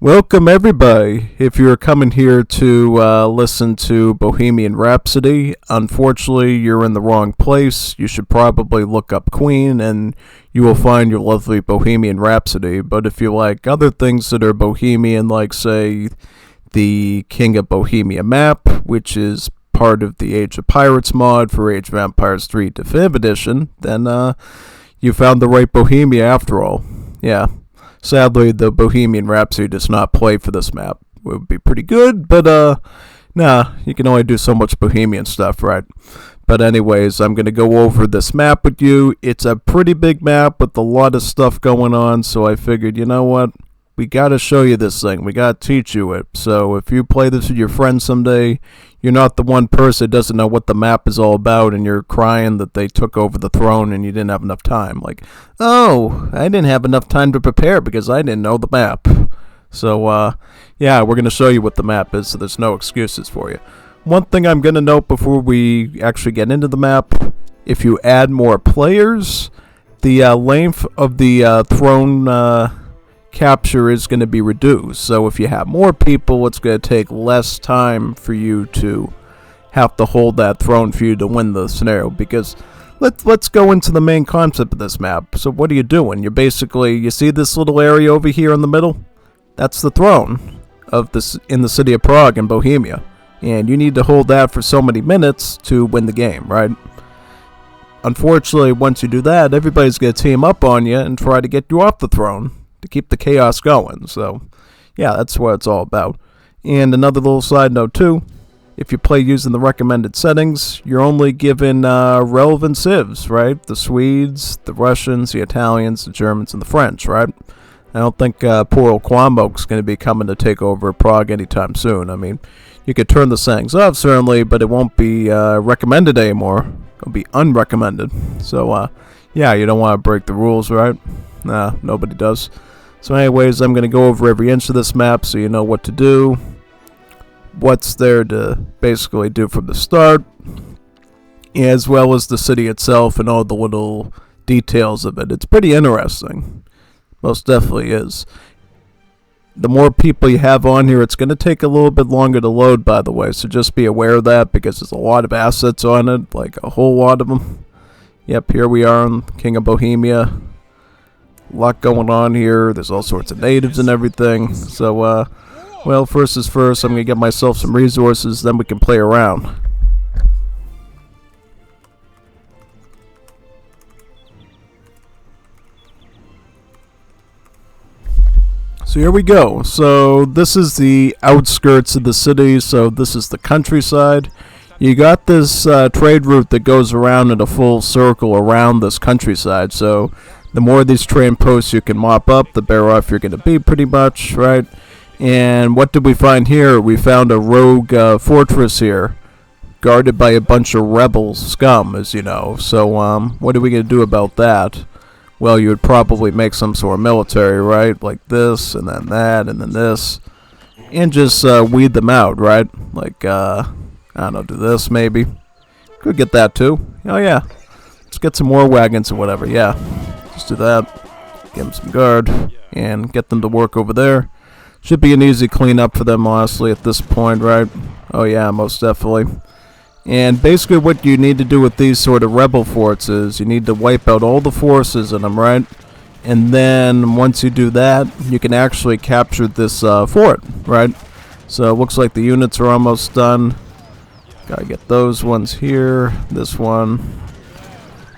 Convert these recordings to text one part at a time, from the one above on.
Welcome, everybody. If you're coming here to listen to Bohemian Rhapsody, unfortunately, you're in the wrong place. You should probably look up Queen, and you will find your lovely Bohemian Rhapsody. But if you like other things that are Bohemian, like, say, the King of Bohemia map, which is part of the Age of Pirates mod for Age of Empires 3 Definitive Edition, then you found the right Bohemia after all. Yeah. Sadly, the Bohemian Rhapsody does not play for this map. It would be pretty good, but nah, you can only do so much Bohemian stuff, right? But anyways, I'm going to go over this map with you. It's a pretty big map with a lot of stuff going on, so I figured, you know what? We got to show you this thing. We got to teach you it. So if you play this with your friends someday, you're not the one person that doesn't know what the map is all about and you're crying that they took over the throne and you didn't have enough time. Like, oh, I didn't have enough time to prepare because I didn't know the map. So, yeah, we're going to show you what the map is, so there's no excuses for you. One thing I'm going to note before we actually get into the map, if you add more players, the length of the throne capture is going to be reduced. So if you have more people, it's going to take less time for you to have to hold that throne for you to win the scenario. Because let's go into the main concept of this map. So what are you doing? You're basically, you see this little area over here in the middle? That's the throne of this in the city of Prague in Bohemia. And you need to hold that for so many minutes to win the game, right? Unfortunately, once you do that, everybody's going to team up on you and try to get you off the throne to keep the chaos going. So, yeah, that's what it's all about. And another little side note, too. If you play using the recommended settings, you're only given relevant civs, right? The Swedes, the Russians, the Italians, the Germans, and the French, right? I don't think poor old Cuomo's going to be coming to take over Prague anytime soon. I mean, you could turn the settings off, certainly, but it won't be recommended anymore. It'll be unrecommended. So, yeah, you don't want to break the rules, right? Nah, nobody does. So anyways, I'm going to go over every inch of this map so you know what to do, what's there to basically do from the start, as well as the city itself and all the little details of it. It's pretty interesting. Most definitely is. The more people you have on here, it's going to take a little bit longer to load, by the way, so just be aware of that because there's a lot of assets on it, like a whole lot of them. Yep, here we are on King of Bohemia. A lot going on here. There's all sorts of natives and everything. So, well, first is first. I'm going to get myself some resources, then we can play around. So here we go. So this is the outskirts of the city. So this is the countryside. You got this trade route that goes around in a full circle around this countryside. So the more of these trade posts you can mop up, the better off you're going to be, pretty much, right? And what did we find here? We found a rogue fortress here, guarded by a bunch of rebel scum, as you know. So, what are we going to do about that? Well, you would probably make some sort of military, right? Like this, and then that, and then this. And just weed them out, right? Like, I don't know, do this, maybe. Could get that, too. Oh, yeah. Let's get some more wagons or whatever, yeah. Just do that, give them some guard, and get them to work over there. Should be an easy cleanup for them, honestly, at this point, right? Oh yeah, most definitely. And basically what you need to do with these sort of rebel forts is you need to wipe out all the forces in them, right? And then once you do that, you can actually capture this fort, right? So it looks like the units are almost done. Gotta get those ones here, this one,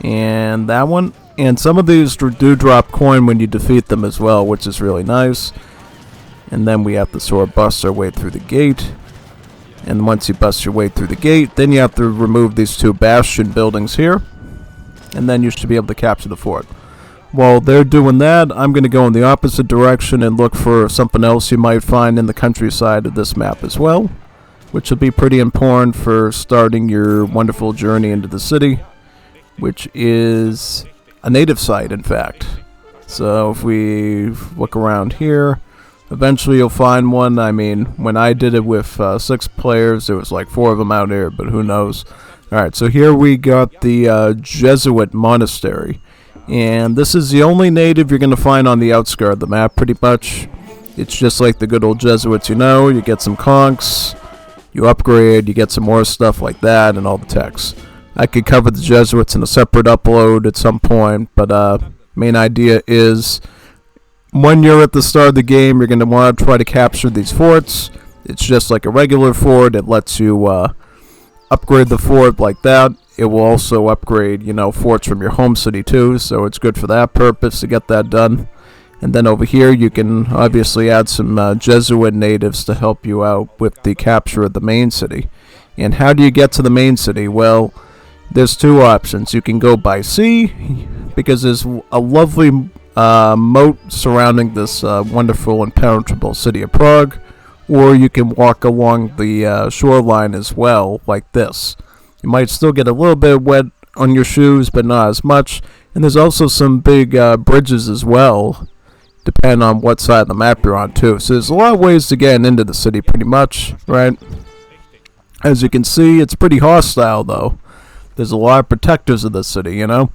and that one. And some of these do drop coin when you defeat them as well, which is really nice. And then we have to sort of bust our way through the gate. And once you bust your way through the gate, then you have to remove these two bastion buildings here. And then you should be able to capture the fort. While they're doing that, I'm going to go in the opposite direction and look for something else you might find in the countryside of this map as well, which will be pretty important for starting your wonderful journey into the city, which is a native site, in fact. So if we look around here, eventually you'll find one. I mean, when I did it with 6 players, there was like 4 of them out here, but who knows. Alright, so here we got the Jesuit monastery. And this is the only native you're going to find on the outskirts of the map, pretty much. It's just like the good old Jesuits, you get some conchs, you upgrade, you get some more stuff like that, and all the techs. I could cover the Jesuits in a separate upload at some point, but main idea is when you're at the start of the game, you're going to want to try to capture these forts. It's just like a regular fort. It lets you upgrade the fort like that. It will also upgrade, forts from your home city too, so it's good for that purpose to get that done. And then over here, you can obviously add some Jesuit natives to help you out with the capture of the main city. And how do you get to the main city? Well, there's two options. You can go by sea, because there's a lovely moat surrounding this wonderful and penetrable city of Prague, or you can walk along the shoreline as well, like this. You might still get a little bit wet on your shoes, but not as much. And there's also some big bridges as well, depending on what side of the map you're on too. So there's a lot of ways to get into the city pretty much, right? As you can see, it's pretty hostile though. There's a lot of protectors of the city, It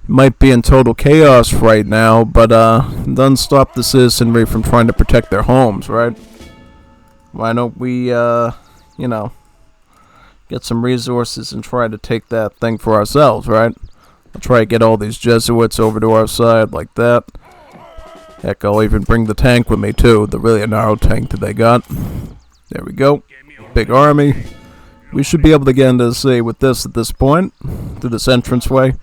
might be in total chaos right now, but doesn't stop the citizenry from trying to protect their homes, right? Why don't we, get some resources and try to take that thing for ourselves, right? I'll try to get all these Jesuits over to our side like that. Heck, I'll even bring the tank with me too, the really narrow tank that they got. There we go. Big army. We should be able to get into the city with this at this point, through this entranceway.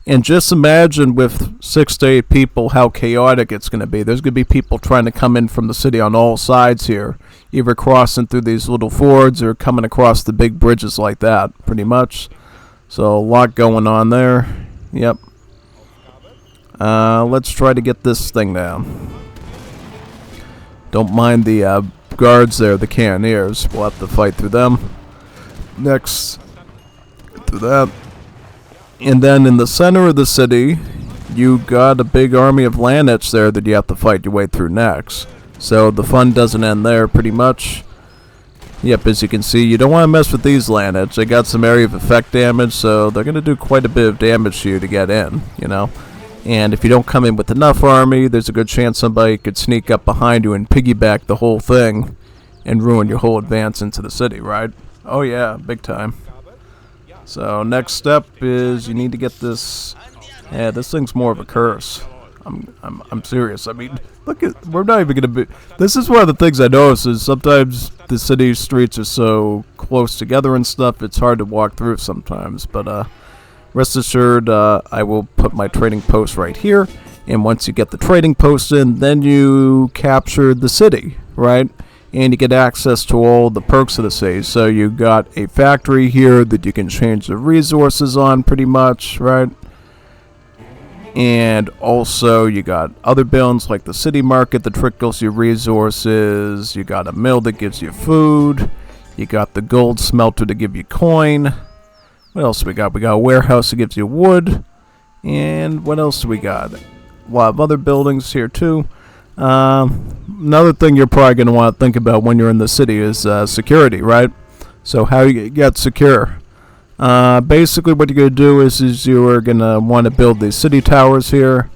And just imagine with 6 to 8 people how chaotic it's going to be. There's going to be people trying to come in from the city on all sides here, either crossing through these little fords or coming across the big bridges like that, pretty much. So a lot going on there. Yep. Let's try to get this thing down. Don't mind the guards there, the cannoneers. We'll have to fight through them. Next, through that. And then in the center of the city, you got a big army of Lanich there that you have to fight your way through next. So the fun doesn't end there, pretty much. Yep, as you can see, you don't want to mess with these Lanich. They got some area of effect damage, so they're going to do quite a bit of damage to you to get in, And if you don't come in with enough army, there's a good chance somebody could sneak up behind you and piggyback the whole thing and ruin your whole advance into the city, right? Oh yeah, big time. So next step is you need to get this. Yeah, this thing's more of a curse. I'm serious. I mean, look at, we're not even gonna be. This is one of the things I notice is sometimes the city streets are so close together and stuff. It's hard to walk through sometimes. But rest assured, I will put my trading post right here. And once you get the trading post in, then you capture the city, right? And you get access to all the perks of the city. So you got a factory here that you can change the resources on pretty much, right? And also you got other buildings like the city market that trickles you resources. You got a mill that gives you food. You got the gold smelter to give you coin. What else we got? We got a warehouse that gives you wood. And what else do we got? A lot of other buildings here too. Another thing you're probably going to want to think about when you're in the city is security, right? So how you get secure. Basically what you're going to do is you are going to want to build these city towers here,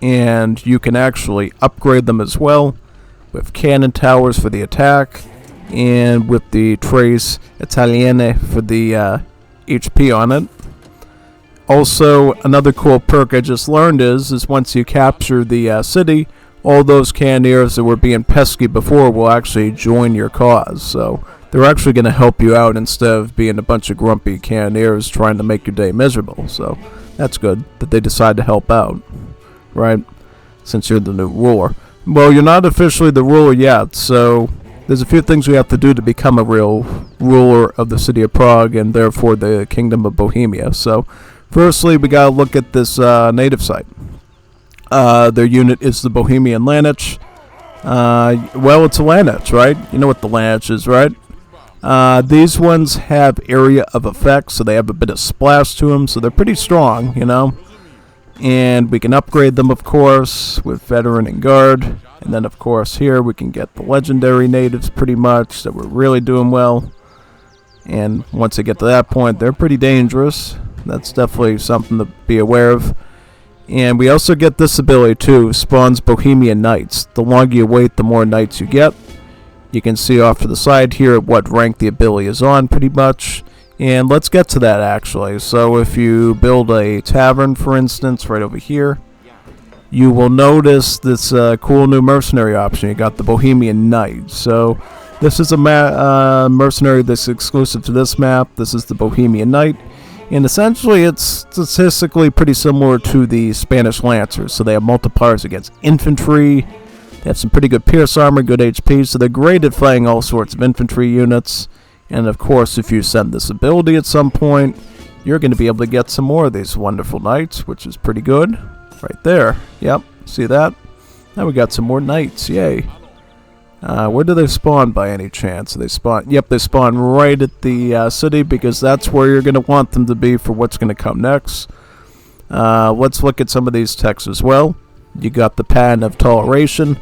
and you can actually upgrade them as well with cannon towers for the attack and with the Tres Italiane for the HP on it. Also, another cool perk I just learned is once you capture the city, all those cannoneers that were being pesky before will actually join your cause. So they're actually going to help you out instead of being a bunch of grumpy cannoneers trying to make your day miserable. So that's good that they decide to help out, right? Since you're the new ruler. Well, you're not officially the ruler yet, so there's a few things we have to do to become a real ruler of the city of Prague and therefore the Kingdom of Bohemia. So firstly, we got to look at this native site. Their unit is the Bohemian Lanich. Well, it's a Lanich, right? You know what the Lanich is, right? These ones have area of effect, so they have a bit of splash to them, so they're pretty strong, And we can upgrade them, of course, with Veteran and Guard. And then, of course, here we can get the Legendary Natives pretty much, so we're really doing well. And once they get to that point, they're pretty dangerous. That's definitely something to be aware of. And we also get this ability too, spawns Bohemian Knights. The longer you wait, the more knights you get. You can see off to the side here what rank the ability is on pretty much. And let's get to that actually. So if you build a tavern, for instance, right over here, you will notice this cool new mercenary option. You got the Bohemian Knight. So this is a mercenary that's exclusive to this map. This is the Bohemian Knight. And essentially, it's statistically pretty similar to the Spanish Lancers. So they have multipliers against infantry. They have some pretty good pierce armor, good HP. So they're great at fighting all sorts of infantry units. And of course, if you send this ability at some point, you're going to be able to get some more of these wonderful knights, which is pretty good. Right there. Yep. See that? Now we got some more knights. Yay. Where do they spawn by any chance? They spawn. Yep, they spawn right at the city because that's where you're going to want them to be for what's going to come next. Let's look at some of these texts as well. You got the patent of toleration.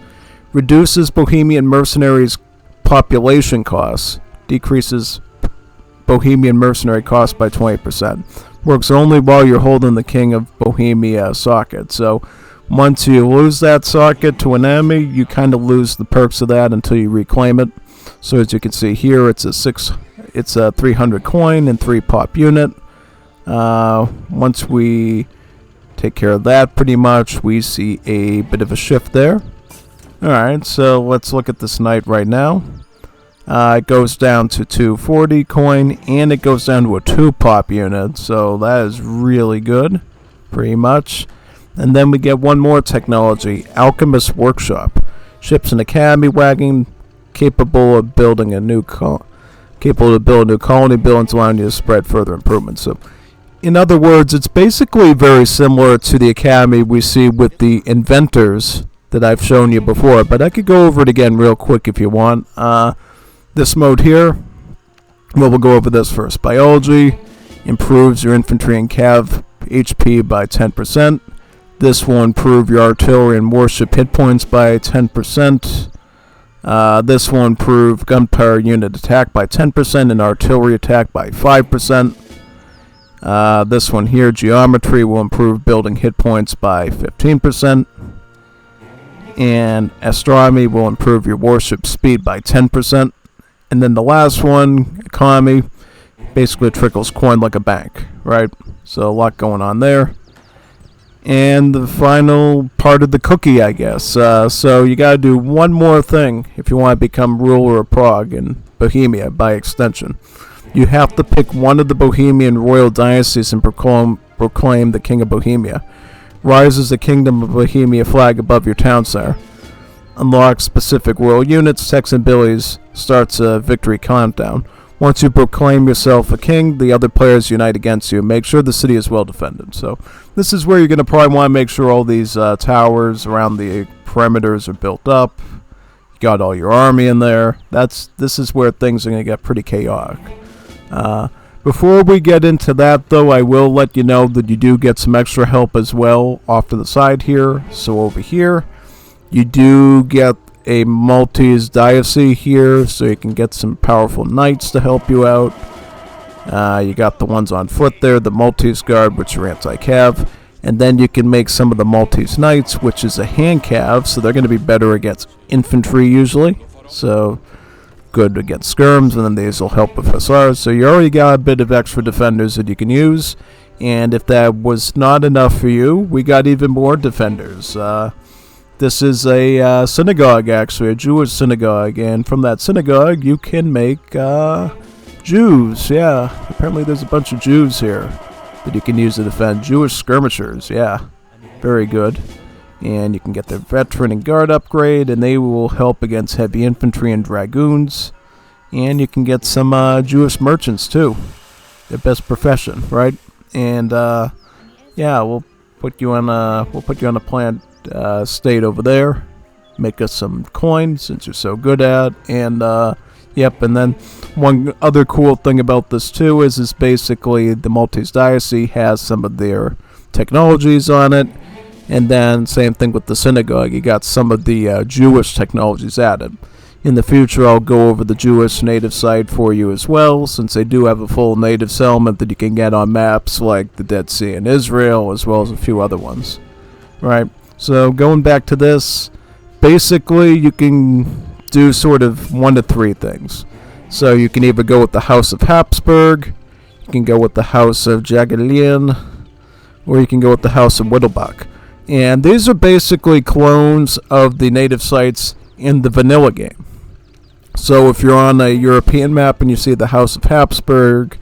Reduces Bohemian mercenaries' population costs. Decreases Bohemian mercenary costs by 20%. Works only while you're holding the King of Bohemia socket. So once you lose that socket to an enemy, you kind of lose the perks of that until you reclaim it. So as you can see here, it's a 300 coin and 3 pop unit. Once we take care of that pretty much, we see a bit of a shift there. Alright, so let's look at this knight right now. It goes down to 240 coin, and it goes down to a 2 pop unit, so that is really good, pretty much. And then we get one more technology, Alchemist Workshop. Ships an academy wagon capable of building a new colony buildings, allowing you to spread further improvements. So, in other words, it's basically very similar to the academy we see with the inventors that I've shown you before, but I could go over it again real quick if you want. This mode here, well, we'll go over this first. Biology improves your infantry and cav HP by 10%. This will improve your artillery and warship hit points by 10%. This will improve gunpowder unit attack by 10% and artillery attack by 5%. This one here, geometry, will improve building hit points by 15%. And astronomy will improve your warship speed by 10%. And then the last one, economy, basically trickles coin like a bank, right? So a lot going on there. And the final part of the cookie, I guess. So you got to do one more thing if you want to become ruler of Prague and Bohemia by extension. You have to pick one of the Bohemian royal dynasties and proclaim the King of Bohemia. Rises the Kingdom of Bohemia flag above your town center. Unlocks specific royal units, techs, and abilities. Starts a victory countdown. Once you proclaim yourself a king, the other players unite against you. Make sure the city is well defended. So this is where you're going to probably want to make sure all these towers around the perimeters are built up. You got all your army in there. This is where things are going to get pretty chaotic. Before we get into that, though, I will let you know that you do get some extra help as well off to the side here. So over here, you do get a Maltese diocese here, so you can get some powerful knights to help you out. You got the ones on foot there, the Maltese Guard, which are anti-cav. And then you can make some of the Maltese Knights, which is a hand cav, so they're going to be better against infantry usually. So good against skirms, and then these will help with hussars. So you already got a bit of extra defenders that you can use. And if that was not enough for you, we got even more defenders. This is a synagogue, actually, a Jewish synagogue, and from that synagogue you can make Jews. Yeah, apparently there's a bunch of Jews here that you can use to defend. Jewish skirmishers, yeah, very good. And you can get their veteran and guard upgrade, and they will help against heavy infantry and dragoons. And you can get some Jewish merchants too, their best profession, right? And yeah, we'll put you on a planned state over there. Make us some coins since you're so good at. And yep. And then one other cool thing about this too is basically the Maltese diocese has some of their technologies on it. And then same thing with the synagogue. You got some of the Jewish technologies added. In the future, I'll go over the Jewish native site for you as well, since they do have a full native settlement that you can get on maps like the Dead Sea in Israel, as well as a few other ones. right? So going back to this, basically you can do sort of 1 to 3 things. So you can either go with the House of Habsburg, you can go with the House of Jagiellon, or you can go with the House of Wittelbach. And these are basically clones of the native sites in the vanilla game. So if you're on a European map and you see the House of Habsburg,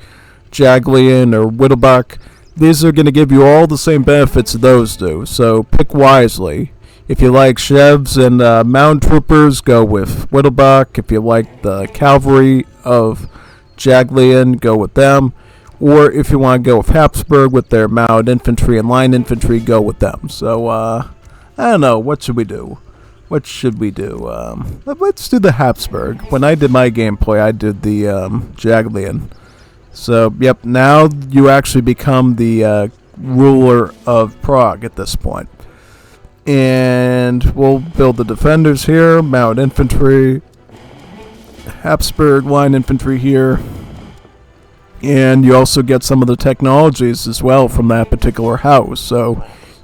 Jagiellon, or Wittelbach, these are going to give you all the same benefits those do. So pick wisely. If you like Chevs and mounted troopers, go with Wittelbach. If you like the cavalry of Jagiellon, go with them. Or if you want to go with Habsburg with their mounted infantry and line infantry, go with them. So, I don't know. What should we do? Let's do the Habsburg. When I did my gameplay, I did the Jagiellon. So, yep, now you actually become the ruler of Prague at this point. And we'll build the defenders here, mounted infantry, Habsburg line infantry here. And you also get some of the technologies as well from that particular house. So you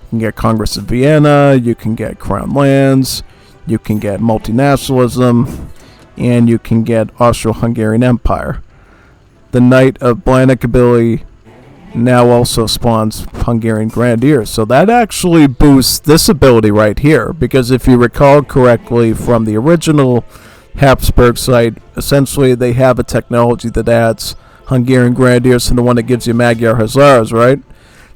can get Congress of Vienna, you can get Crown Lands, you can get multinationalism, and you can get Austro-Hungarian Empire. The Knight of Blanik ability now also spawns Hungarian Grenadiers. So that actually boosts this ability right here, because if you recall correctly from the original Habsburg site, essentially they have a technology that adds Hungarian Grenadiers to the one that gives you Magyar Hussars, right?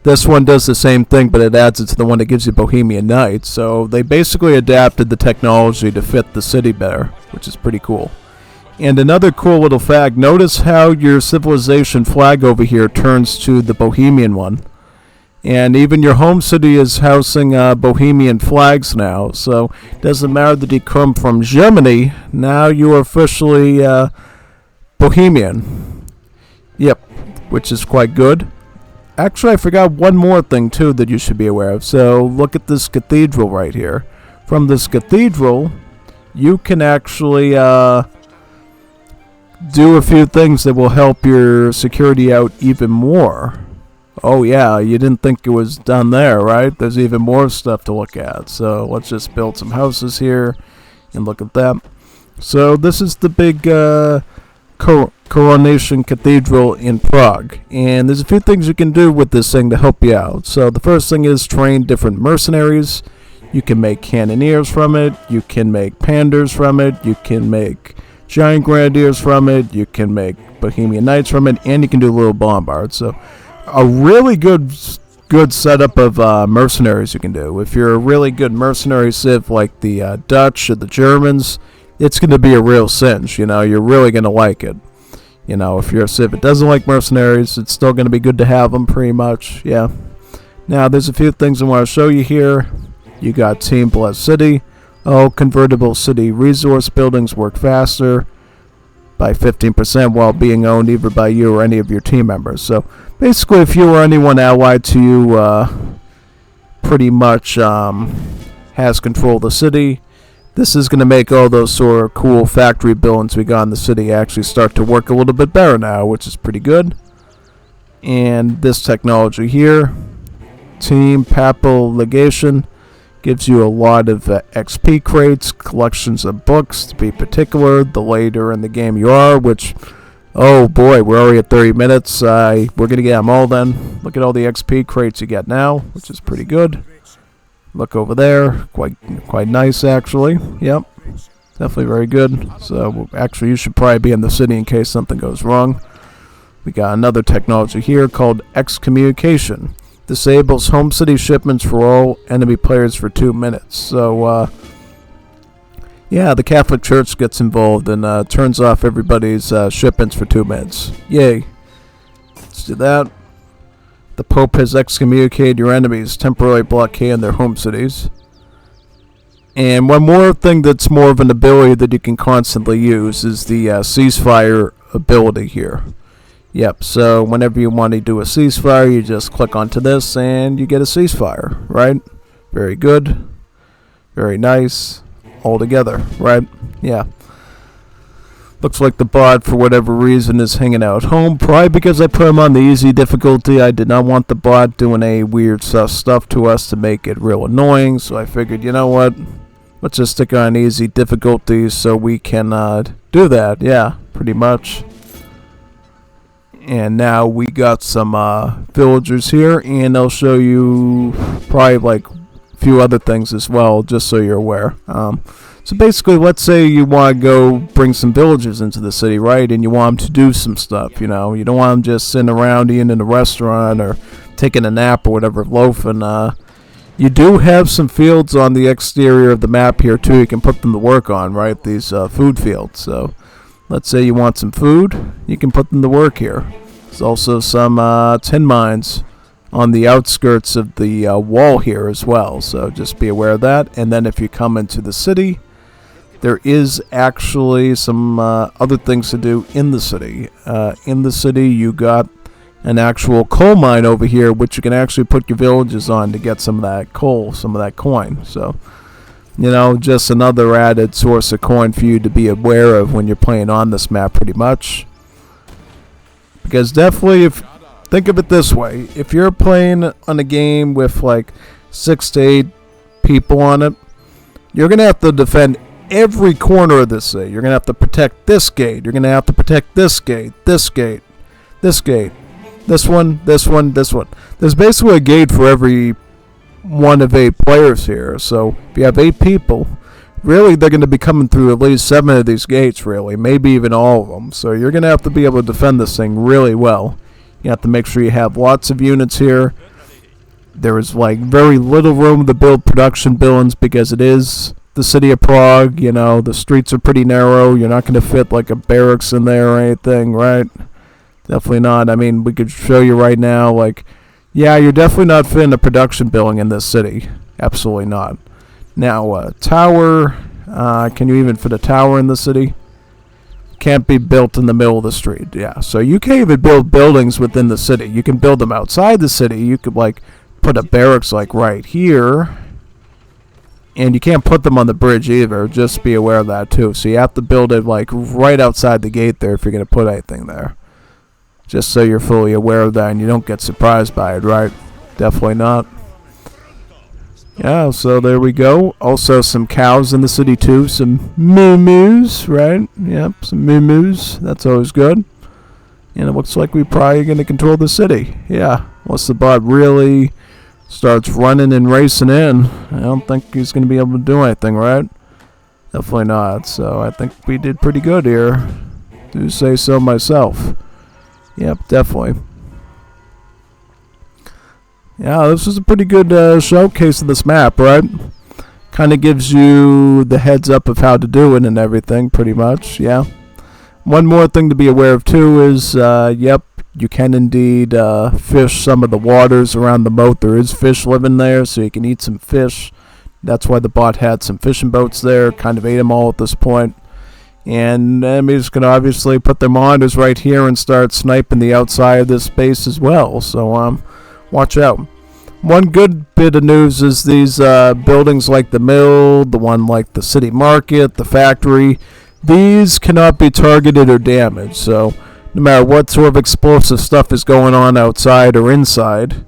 This one does the same thing, but it adds it to the one that gives you Bohemian Knights. So they basically adapted the technology to fit the city better, which is pretty cool. And another cool little fact, notice how your civilization flag over here turns to the Bohemian one. And even your home city is housing Bohemian flags now. So it doesn't matter that you come from Germany, now you are officially Bohemian. Yep, which is quite good. Actually, I forgot one more thing too that you should be aware of. So look at this cathedral right here. From this cathedral, you can actually do a few things that will help your security out even more. Oh yeah, you didn't think it was done there, right? There's even more stuff to look at. So let's just build some houses here and look at them. So this is the big Coronation Cathedral in Prague, and there's a few things you can do with this thing to help you out. So the first thing is train different mercenaries. You can make cannoneers from it, you can make panders from it, you can make giant grenadiers from it, you can make Bohemian Knights from it, and you can do little bombards. So a really good setup of mercenaries you can do. If you're a really good mercenary civ like the Dutch or the Germans, it's going to be a real cinch. You're really going to like it. If you're a civ that doesn't like mercenaries, it's still going to be good to have them pretty much. Yeah. Now there's a few things I want to show you here. You got Team Blessed City. Convertible city resource buildings work faster by 15% while being owned either by you or any of your team members. So basically, if you or anyone allied to you pretty much has control of the city, this is going to make all those sort of cool factory buildings we got in the city actually start to work a little bit better now, which is pretty good. And this technology here, Team Papal Legation, gives you a lot of XP crates, collections of books, to be particular, the later in the game you are, which, oh boy, we're already at 30 minutes. We're going to get them all then. Look at all the XP crates you get now, which is pretty good. Look over there, quite nice actually. Yep, definitely very good. So actually you should probably be in the city in case something goes wrong. We got another technology here called excommunication. Disables home city shipments for all enemy players for 2 minutes. So yeah, the Catholic Church gets involved and turns off everybody's shipments for 2 minutes. Yay. Let's do that. The Pope has excommunicated your enemies, temporarily blockading their home cities. And one more thing that's more of an ability that you can constantly use is the ceasefire ability here. Yep, so whenever you want to do a ceasefire, you just click onto this and you get a ceasefire, right? Very good. Very nice. All together, right? Yeah. Looks like the bot, for whatever reason, is hanging out home. Probably because I put him on the easy difficulty. I did not want the bot doing any weird sus stuff to us to make it real annoying. So I figured, you know what? Let's just stick on easy difficulty so we can do that. Yeah, pretty much. And now we got some villagers here. And I'll show you probably like a few other things as well, just so you're aware. So basically, let's say you want to go bring some villagers into the city, right? And you want them to do some stuff, you know. You don't want them just sitting around eating in a restaurant or taking a nap or whatever, loafing. You do have some fields on the exterior of the map here, too. You can put them to work on, right? These food fields. So let's say you want some food. You can put them to work here. There's also some tin mines on the outskirts of the wall here as well. So just be aware of that. And then if you come into the city, there is actually some other things to do in the city. In the city, you got an actual coal mine over here, which you can actually put your villages on to get some of that coal, some of that coin. So, you know, just another added source of coin for you to be aware of when you're playing on this map, pretty much. Because definitely, think of it this way. If you're playing on a game with like 6 to 8 people on it, you're going to have to defend every corner of this city. You're going to have to protect this gate. You're going to have to protect this gate, this gate, this gate, this one, this one, this one. There's basically a gate for every one of 8 players here. So if you have 8 people, really they're going to be coming through at least 7 of these gates, really, maybe even all of them. So you're going to have to be able to defend this thing really well. You have to make sure you have lots of units here. There is like very little room to build production buildings because it is the city of Prague. You know, the streets are pretty narrow. You're not going to fit like a barracks in there or anything, right? Definitely not. I mean, we could show you right now, like, yeah, you're definitely not fitting a production building in this city. Absolutely not. Now, tower, can you even fit a tower in the city? Can't be built in the middle of the street. Yeah, so you can't even build buildings within the city. You can build them outside the city. You could, like, put a barracks, like, right here. And you can't put them on the bridge either. Just be aware of that, too. So you have to build it, like, right outside the gate there if you're going to put anything there. Just so you're fully aware of that and you don't get surprised by it, right? Definitely not. Yeah, so there we go. Also some cows in the city too. Some moo-moos, right? Yep, some moo-moos. That's always good. And it looks like we're probably going to control the city. Yeah, once the bot really starts running and racing in, I don't think he's going to be able to do anything, right? Definitely not. So I think we did pretty good here. Do say so myself. Yep, definitely. Yeah, this is a pretty good showcase of this map, right? Kind of gives you the heads up of how to do it and everything, pretty much, yeah. One more thing to be aware of, too, is, yep, you can indeed fish some of the waters around the moat. There is fish living there, so you can eat some fish. That's why the bot had some fishing boats there, kind of ate them all at this point. And enemies can obviously put their monitors right here and start sniping the outside of this base as well. So, watch out. One good bit of news is these buildings like the mill, the one like the city market, the factory, these cannot be targeted or damaged. So no matter what sort of explosive stuff is going on outside or inside,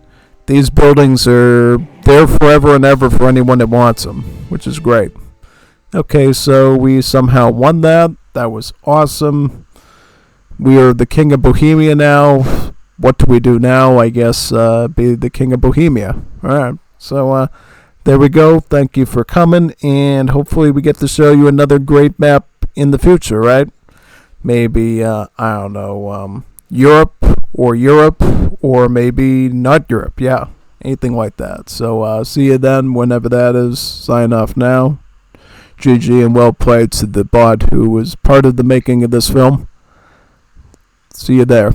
these buildings are there forever and ever for anyone that wants them, which is great. Okay, so we somehow won that. That was awesome. We are the King of Bohemia now. What do we do now? I guess be the King of Bohemia. Alright, so there we go. Thank you for coming, and hopefully we get to show you another great map in the future, right? Maybe, I don't know, Europe, or maybe not Europe. Yeah, anything like that. So see you then, whenever that is. Sign off now. GG and well played to the bot who was part of the making of this film. See you there.